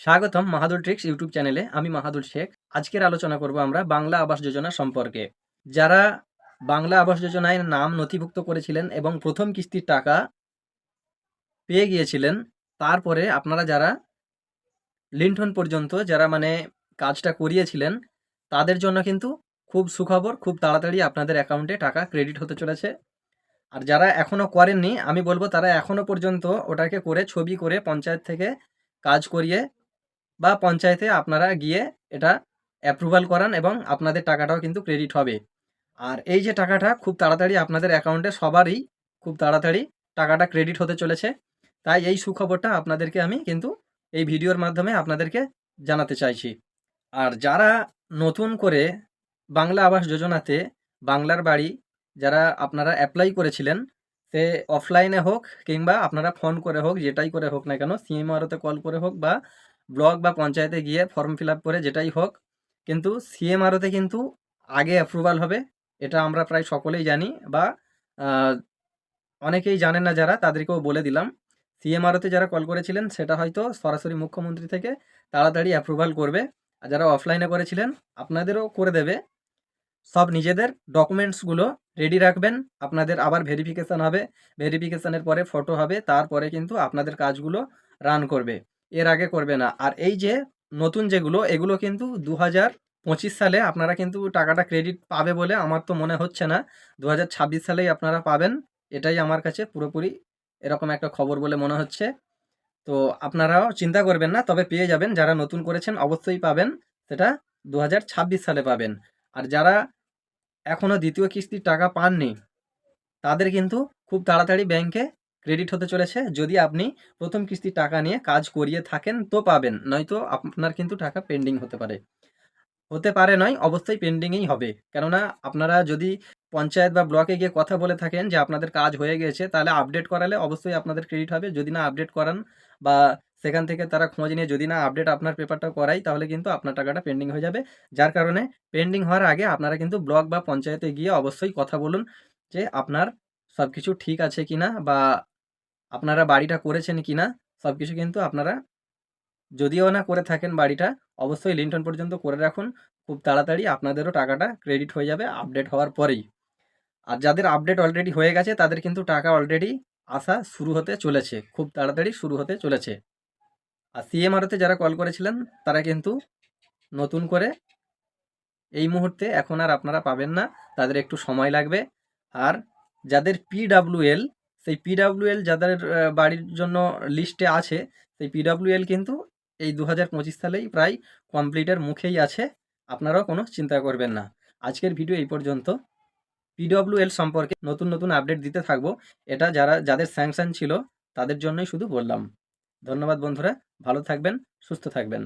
স্বাগতম মাহাদুর tricks YouTube চ্যানেলে। আমি মাহাদুর শেখ। আজকের আলোচনা করব আমরা বাংলা আবাস যোজনা সম্পর্কে। যারা বাংলা আবাস যোজনায় নাম নথিভুক্ত করেছিলেন এবং প্রথম কিস্তির টাকা পেয়ে গিয়েছিলেন, তারপরে আপনারা যারা লিন্টন পর্যন্ত যারা কাজটা করিয়েছিলেন, তাদের জন্য কিন্তু খুব সুখবর, খুব তাড়াতাড়ি আপনাদের অ্যাকাউন্টে টাকা ক্রেডিট হতে চলেছে। আর যারা এখনও করেননি, আমি বলবো তারা এখনও পর্যন্ত ওটাকে করে ছবি করে পঞ্চায়েত থেকে কাজ করিয়ে বা পঞ্চায়েতে আপনারা গিয়ে এটা অ্যাপ্রুভাল করান এবং আপনাদের টাকাটাও কিন্তু ক্রেডিট হবে। আর এই যে টাকাটা খুব তাড়াতাড়ি আপনাদের অ্যাকাউন্টে সবারই খুব তাড়াতাড়ি টাকাটা ক্রেডিট হতে চলেছে। তাই এই সুখবরটা আপনাদেরকে আমি কিন্তু এই ভিডিওর মাধ্যমে আপনাদেরকে জানাতে চাইছি। আর যারা নতুন করে বাংলা আবাস যোজনাতে বাংলার বাড়ি যারা আপনারা অ্যাপ্লাই করেছিলেন, সে অফলাইনে হোক কিংবা আপনারা ফোন করে হোক, যেটাই করে হোক না কেন, সিএমআরওতে কল করে হোক বা ব্লক বা পঞ্চায়েতে গিয়ে ফর্ম ফিল আপ করে যেটাই হোক, কিন্তু সিএমআরওতে কিন্তু আগে অ্যাপ্রুভাল হবে। এটা আমরা প্রায় সকলেই জানি বা অনেকেই জানেন না যারা, তাদেরকেও বলে দিলাম। সিএমআরওতে যারা কল করেছিলেন সেটা হয়তো সরাসরি মুখ্যমন্ত্রী থেকে তাড়াতাড়ি অ্যাপ্রুভাল করবে। আর যারা অফলাইনে করেছিলেন আপনাদেরও করে দেবে। সব নিজেদের ডকুমেন্টসগুলো রেডি রাখবেন। আপনাদের আবার ভেরিফিকেশান হবে, ভেরিফিকেশানের পরে ফটো হবে, তারপরে কিন্তু আপনাদের কাজগুলো রান করবে, এর আগে করবে না। আর এই যে নতুন যেগুলো, এগুলো কিন্তু 2025 সালে আপনারা কিন্তু টাকাটা ক্রেডিট পাবে বলে আমার তো মনে হচ্ছে না। 2026 সালেই আপনারা পাবেন, এটাই আমার কাছে পুরোপুরি এরকম একটা খবর বলে মনে হচ্ছে। তো আপনারাও চিন্তা করবেন না, তবে পেয়ে যাবেন। যারা নতুন করেছেন অবশ্যই পাবেন, সেটা 2026 সালে পাবেন। আর যারা এখনও দ্বিতীয় কিস্তির টাকা পাননি, তাদের কিন্তু খুব তাড়াতাড়ি ব্যাংকে ক্রেডিট হতে চলেছে। যদি আপনি প্রথম কিস্তির টাকা নিয়ে কাজ করিয়ে থাকেন তো পাবেন, নয়তো আপনার কিন্তু টাকা পেন্ডিং হতে পারে। হতে পারে নয়, অবশ্যই পেন্ডিংই হবে। কেননা আপনারা যদি পঞ্চায়েত বা ব্লকে গিয়ে কথা বলে থাকেন যে আপনাদের কাজ হয়ে গেছে, তাহলে আপডেট করালে অবশ্যই আপনাদের ক্রেডিট হবে। যদি না আপডেট করান বা সেখান থেকে তারা খোঁজ নিয়ে যদি না আপডেট আপনার পেপারটা করায়, তাহলে কিন্তু আপনার টাকাটা পেন্ডিং হয়ে যাবে। যার কারণে পেন্ডিং হওয়ার আগে আপনারা কিন্তু ব্লক বা পঞ্চায়েতে গিয়ে অবশ্যই কথা বলুন যে আপনার সব কিছু ঠিক আছে কিনা বা আপনারা বাড়িটা করেছেন কিনা। সব কিছু কিন্তু আপনারা যদিও না করে থাকেন বাড়িটা, অবশ্যই লিন্টন পর্যন্ত করে রাখুন। খুব তাড়াতাড়ি আপনাদেরও টাকাটা ক্রেডিট হয়ে যাবে আপডেট হওয়ার পরেই। আর যাদের আপডেট অলরেডি হয়ে গেছে তাদের কিন্তু টাকা অলরেডি আসা শুরু হতে চলেছে, খুব তাড়াতাড়ি শুরু হতে চলেছে। আর সিএমআরওতে যারা কল করেছিলেন তারা কিন্তু নতুন করে এই মুহূর্তে এখন আর আপনারা পাবেন না, তাদের একটু সময় লাগবে। আর যাদের পিডাব্লিউএল, সেই পিডাব্লিউএল যাদের বাড়ির জন্য লিস্টে আছে, সেই পিডাব্লিউএল কিন্তু এই 2025 সালেই প্রায় কমপ্লিটের মুখেই আছে। আপনারাও কোনো চিন্তা করবেন না। আজকের ভিডিও এই পর্যন্ত। পিডব্লিউএল সম্পর্কে নতুন নতুন আপডেট দিতে থাকবো। এটা যাদের স্যাংশন ছিল তাদের জন্যই শুধু বললাম। ধন্যবাদ বন্ধুরা, ভালো থাকবেন, সুস্থ থাকবেন।